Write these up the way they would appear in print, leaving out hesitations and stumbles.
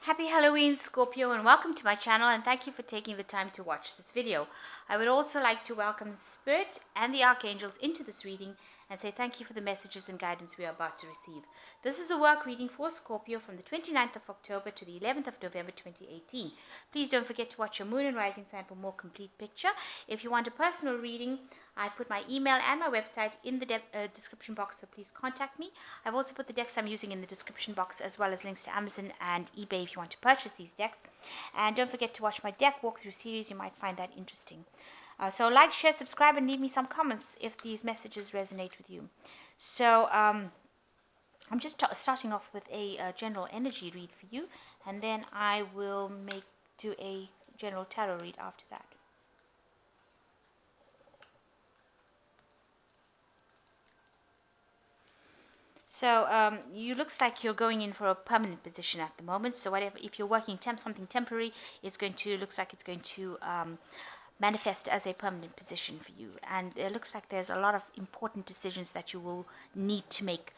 Happy Halloween, Scorpio, and welcome to my channel, and thank you for taking the time to watch this video. I would also like to welcome Spirit and the Archangels into this reading and say thank you for the messages and guidance we are about to receive. This is a work reading for Scorpio from the 29th of October to the 11th of November 2018. Please don't forget to watch your moon and rising sign for more complete picture. If you want a personal reading, I put my email and my website in the description box, so please contact me. I've also put the decks I'm using in the description box, as well as links to Amazon and eBay if you want to purchase these decks. And don't forget to watch my deck walkthrough series. You might find that interesting. So like, share, subscribe, and leave me some comments if these messages resonate with you. So I'm just starting off with a general energy read for you, and then I will do a general tarot read after that. So you looks like you're going in for a permanent position at the moment. So whatever, if you're working something temporary, looks like it's going to manifest as a permanent position for you. And it looks like there's a lot of important decisions that you will need to make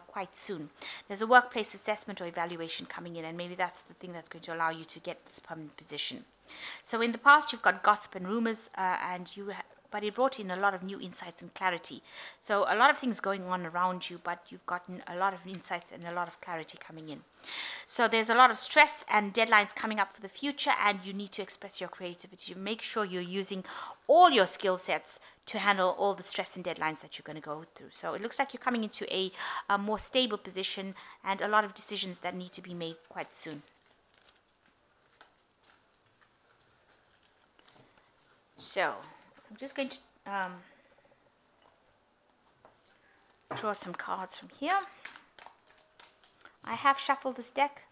quite soon. There's a workplace assessment or evaluation coming in, and maybe that's the thing that's going to allow you to get this permanent position. So in the past, you've got gossip and rumors, but it brought in a lot of new insights and clarity. So a lot of things going on around you, but you've gotten a lot of insights and a lot of clarity coming in. So there's a lot of stress and deadlines coming up for the future, and you need to express your creativity. Make sure you're using all your skill sets to handle all the stress and deadlines that you're going to go through. So it looks like you're coming into a more stable position, and a lot of decisions that need to be made quite soon. So I'm just going to draw some cards from here. I have shuffled this deck.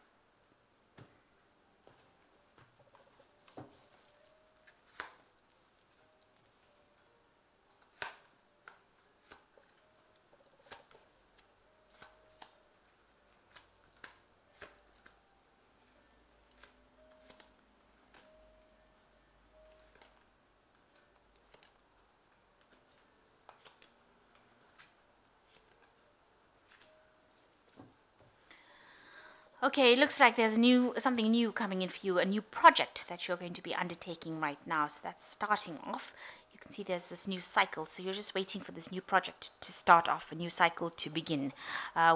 Okay, it looks like there's something new coming in for you, a new project that you're going to be undertaking right now. So that's starting off. You can see there's this new cycle. So you're just waiting for this new project to start off, a new cycle to begin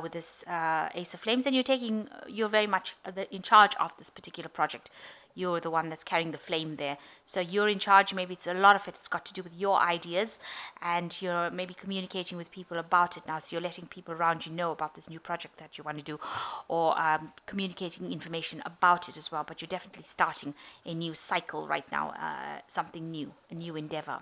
with this Ace of Flames. And you're very much in charge of this particular project. You're the one that's carrying the flame there. So you're in charge. Maybe it's a lot of it's got to do with your ideas, and you're maybe communicating with people about it now. So you're letting people around you know about this new project that you want to do, or communicating information about it as well. But you're definitely starting a new cycle right now, something new, a new endeavor.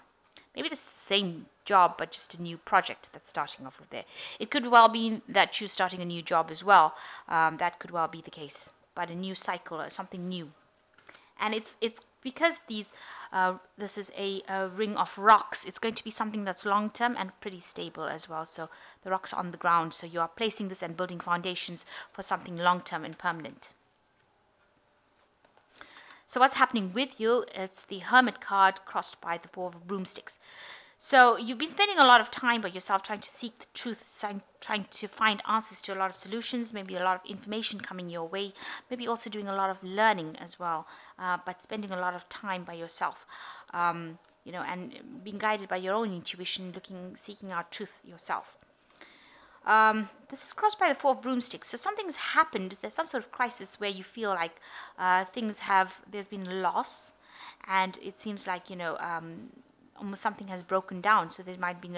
Maybe the same job, but just a new project that's starting off with there. It could well be that you're starting a new job as well. That could well be the case. But a new cycle, something new. And it's because this is a ring of rocks. It's going to be something that's long term and pretty stable as well. So the rocks are on the ground. So you are placing this and building foundations for something long term and permanent. So what's happening with you? It's the Hermit card crossed by the Four of Broomsticks. So you've been spending a lot of time by yourself trying to seek the truth, trying to find answers to a lot of solutions, maybe a lot of information coming your way, maybe also doing a lot of learning as well, but spending a lot of time by yourself, and being guided by your own intuition, seeking out truth yourself. This is crossed by the Four of Broomsticks. So something's happened. There's some sort of crisis where you feel like there's been loss, and it seems like, almost something has broken down. So there might be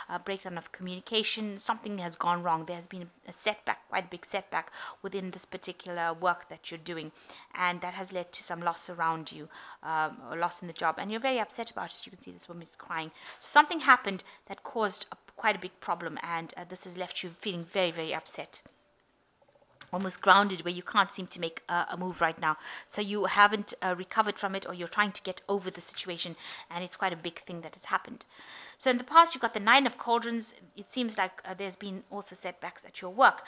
a breakdown of communication. Something has gone wrong. There has been a setback, quite a big setback within this particular work that you're doing, and that has led to some loss around you, or loss in the job, and you're very upset about it. You can see this woman is crying. So something happened that caused quite a big problem, and this has left you feeling very, very upset, almost grounded, where you can't seem to make a move right now. So you haven't recovered from it, or you're trying to get over the situation, and it's quite a big thing that has happened. So in the past, you've got the Nine of Cauldrons. It seems like there's been also setbacks at your work.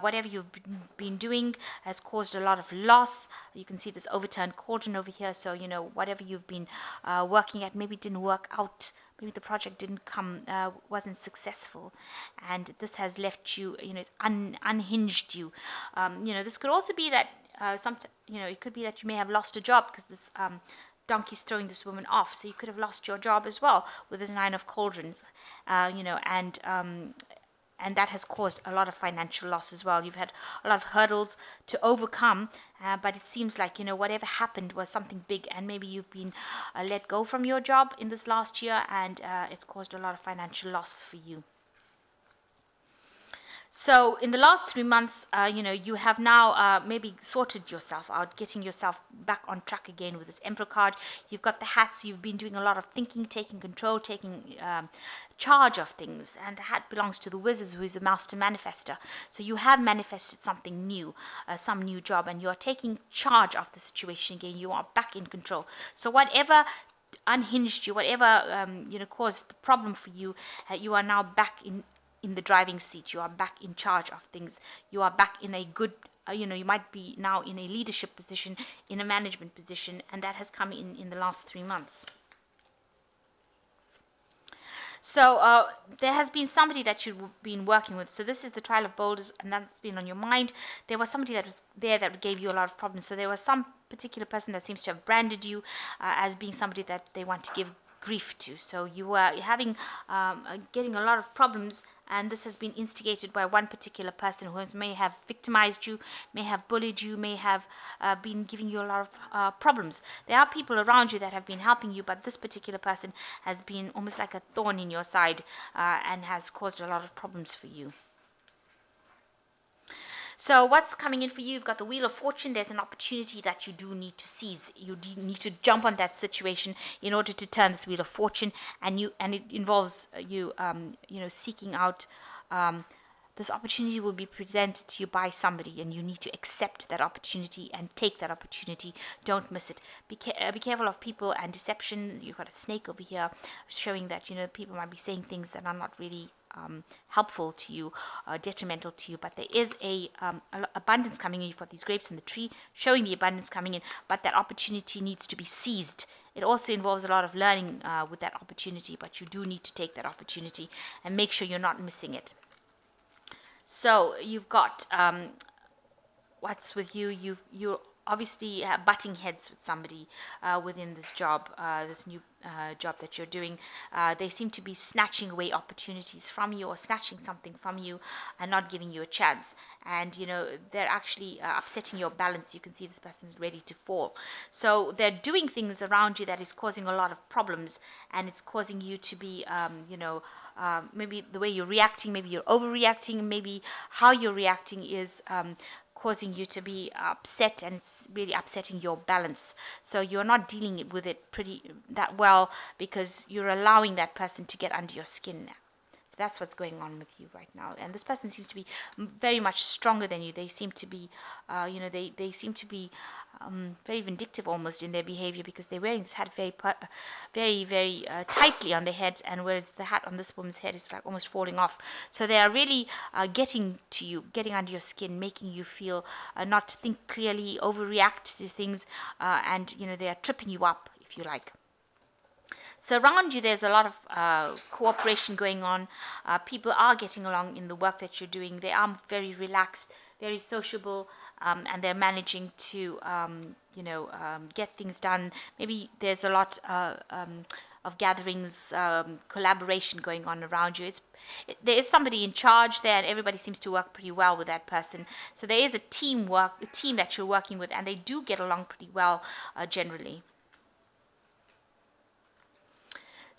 Whatever you've been doing has caused a lot of loss. You can see this overturned cauldron over here. So, whatever you've been working at maybe didn't work out maybe the project didn't come, wasn't successful, and this has left you, unhinged you. This could also be that it could be that you may have lost a job because this donkey's throwing this woman off. So you could have lost your job as well with this Nine of Cauldrons, and that has caused a lot of financial loss as well. You've had a lot of hurdles to overcome, but it seems like, whatever happened was something big, and maybe you've been let go from your job in this last year, and it's caused a lot of financial loss for you. So in the last 3 months, you have now maybe sorted yourself out, getting yourself back on track again with this Emperor card. You've got the hat, so you've been doing a lot of thinking, taking control, taking charge of things. And the hat belongs to the Wizard, who is the master manifester. So you have manifested something new, some new job, and you are taking charge of the situation again. You are back in control. So whatever unhinged you, whatever caused the problem for you, you are now back in the driving seat. You are back in charge of things. You are back in a good, you might be now in a leadership position, in a management position, and that has come in the last 3 months. So there has been somebody that you've been working with. So this is the Trial of Boulders, and that's been on your mind. There was somebody that was there that gave you a lot of problems. So there was some particular person that seems to have branded you as being somebody that they want to give grief to. So you are having getting a lot of problems, and this has been instigated by one particular person who may have victimized you, may have bullied you, may have been giving you a lot of problems. There are people around you that have been helping you, but this particular person has been almost like a thorn in your side and has caused a lot of problems for you. So what's coming in for you? You've got the Wheel of Fortune. There's an opportunity that you do need to seize. You need to jump on that situation in order to turn this Wheel of Fortune, and it involves you seeking out. This opportunity will be presented to you by somebody, and you need to accept that opportunity and take that opportunity. Don't miss it. Be careful of people and deception. You've got a snake over here showing that people might be saying things that are not really helpful to you, detrimental to you, but there is a abundance coming in. You've got these grapes in the tree showing the abundance coming in, but that opportunity needs to be seized. It also involves a lot of learning with that opportunity, but you do need to take that opportunity and make sure you're not missing it. So you've got what's with you? You're obviously butting heads with somebody within this job, this new job that you're doing. They seem to be snatching away opportunities from you, or snatching something from you and not giving you a chance. And they're actually upsetting your balance. You can see this person's ready to fall. So they're doing things around you that is causing a lot of problems, and it's causing you to be maybe the way you're reacting, maybe you're overreacting, maybe how you're reacting is causing you to be upset, and it's really upsetting your balance. So you're not dealing with it that well, because you're allowing that person to get under your skin now. So that's what's going on with you right now. And this person seems to be very much stronger than you. They seem to be, they seem to be very vindictive almost in their behavior, because they're wearing this hat very tightly on their head, and whereas the hat on this woman's head is like almost falling off. So they are really getting to you, getting under your skin, making you feel not to think clearly, overreact to things, and they are tripping you up, if you like. So around you, there's a lot of cooperation going on. People are getting along in the work that you're doing. They are very relaxed, very sociable, and they're managing to, get things done. Maybe there's a lot of gatherings, collaboration going on around you. There is somebody in charge there, and everybody seems to work pretty well with that person. So there is a team that you're working with, and they do get along pretty well generally.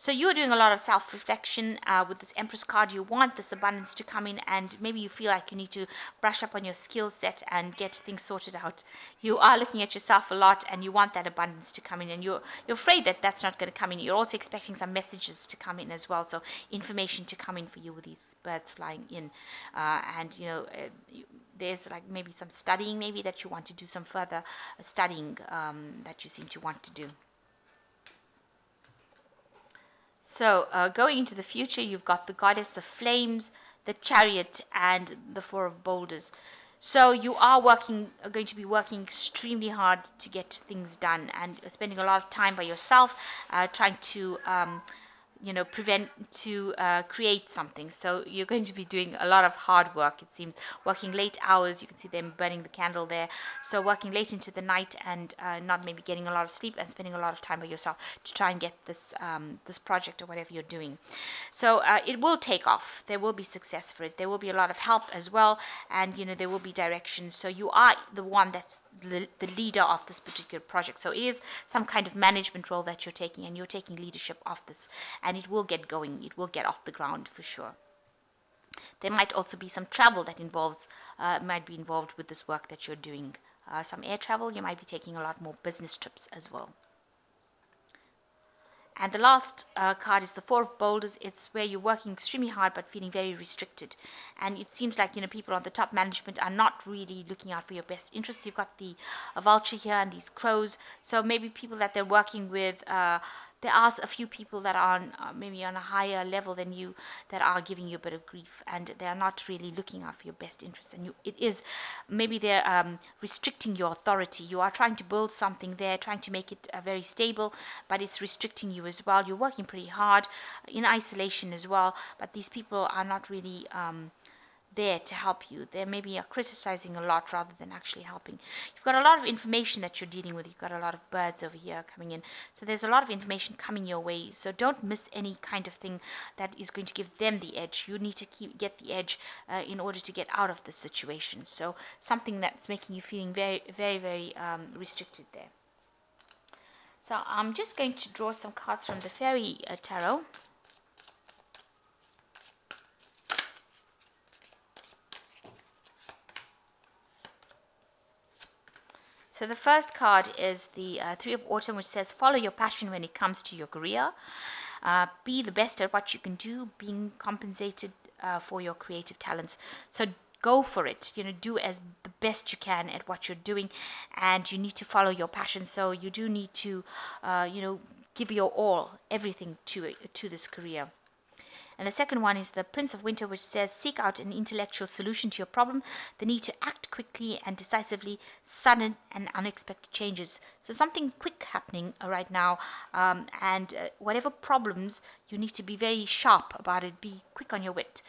So you're doing a lot of self-reflection with this Empress card. You want this abundance to come in, and maybe you feel like you need to brush up on your skill set and get things sorted out. You are looking at yourself a lot, and you want that abundance to come in, and you're afraid that that's not going to come in. You're also expecting some messages to come in as well, so information to come in for you with these birds flying in. There's like maybe some studying, maybe that you want to do some further studying that you seem to want to do. So going into the future, you've got the Goddess of Flames, the Chariot, and the Four of Boulders. So you are going to be working extremely hard to get things done, and spending a lot of time by yourself, trying to create something. So you're going to be doing a lot of hard work, it seems, working late hours. You can see them burning the candle there. So working late into the night and not maybe getting a lot of sleep and spending a lot of time by yourself to try and get this project or whatever you're doing. So it will take off. There will be success for it. There will be a lot of help as well, and there will be directions. So you are the one that's the leader of this particular project. So it is some kind of management role that you're taking, and you're taking leadership of this, and it will get going. It will get off the ground for sure. There might also be some travel that might be involved with this work that you're doing. Some air travel. You might be taking a lot more business trips as well. And the last card is the Four of Boulders. It's where you're working extremely hard but feeling very restricted. And it seems like, people on the top management are not really looking out for your best interests. You've got the vulture here and these crows. So maybe people that they're working with, there are a few people that are maybe on a higher level than you that are giving you a bit of grief, and they are not really looking out for your best interests. And maybe they're restricting your authority. You are trying to build something there, trying to make it very stable, but it's restricting you as well. You're working pretty hard in isolation as well, but these people are not really there to help you. They maybe are criticizing a lot rather than actually helping. You've got a lot of information that you're dealing with. You've got a lot of birds over here coming in. So there's a lot of information coming your way. So don't miss any kind of thing that is going to give them the edge. You need to get the edge in order to get out of this situation. So something that's making you feeling very, very, very restricted there. So I'm just going to draw some cards from the Fairy Tarot. So the first card is the Three of Autumn, which says, follow your passion when it comes to your career. Be the best at what you can do, being compensated for your creative talents. So go for it. Do as the best you can at what you're doing, and you need to follow your passion. So you do need to, give your all, everything to this career. And the second one is the Prince of Winter, which says, seek out an intellectual solution to your problem, the need to act quickly and decisively, sudden and unexpected changes. So something quick happening right now, and whatever problems, you need to be very sharp about it, be quick on your wit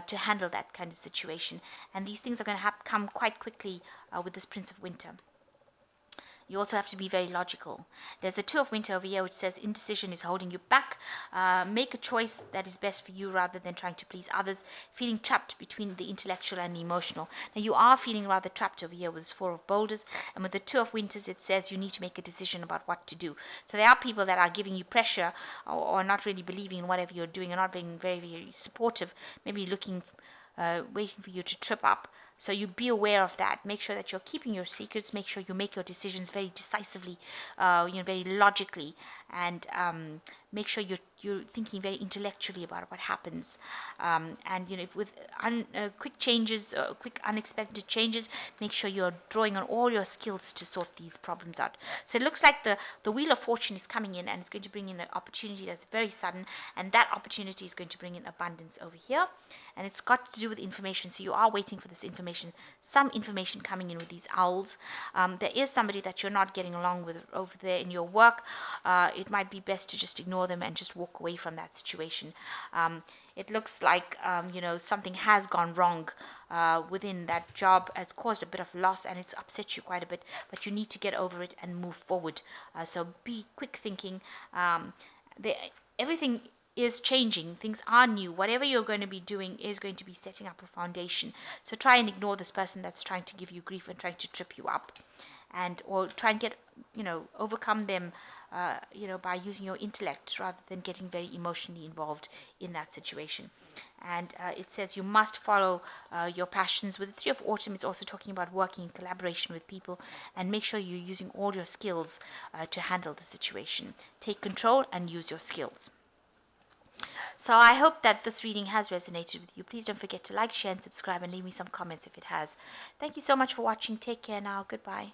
to handle that kind of situation. And these things are going to come quite quickly with this Prince of Winter. You also have to be very logical. There's a Two of Winter over here which says indecision is holding you back. Make a choice that is best for you rather than trying to please others. Feeling trapped between the intellectual and the emotional. Now you are feeling rather trapped over here with this Four of Boulders. And with the Two of Winters it says you need to make a decision about what to do. So there are people that are giving you pressure or not really believing in whatever you're doing and not being very, very supportive. Maybe looking, waiting for you to trip up. So you be aware of that. Make sure that you're keeping your secrets. Make sure you make your decisions very decisively, very logically, and make sure you're thinking very intellectually about what happens. And with quick changes, quick unexpected changes, make sure you're drawing on all your skills to sort these problems out. So it looks like the Wheel of Fortune is coming in, and it's going to bring in an opportunity that's very sudden, and that opportunity is going to bring in abundance over here. And it's got to do with information, so you are waiting for this information, some information coming in with these owls. There is somebody that you're not getting along with over there in your work. It might be best to just ignore them and just walk away from that situation. It looks like, something has gone wrong within that job. It's caused a bit of loss and it's upset you quite a bit, but you need to get over it and move forward. So be quick thinking. Everything is changing. Things are new. Whatever you're going to be doing is going to be setting up a foundation. So try and ignore this person that's trying to give you grief and trying to trip you up, or try and get, overcome them, by using your intellect rather than getting very emotionally involved in that situation. And it says you must follow your passions. With the Three of Autumn, it's also talking about working in collaboration with people, and make sure you're using all your skills to handle the situation. Take control and use your skills. So I hope that this reading has resonated with you. Please don't forget to like, share, and subscribe, and leave me some comments if it has. Thank you so much for watching. Take care now. Goodbye.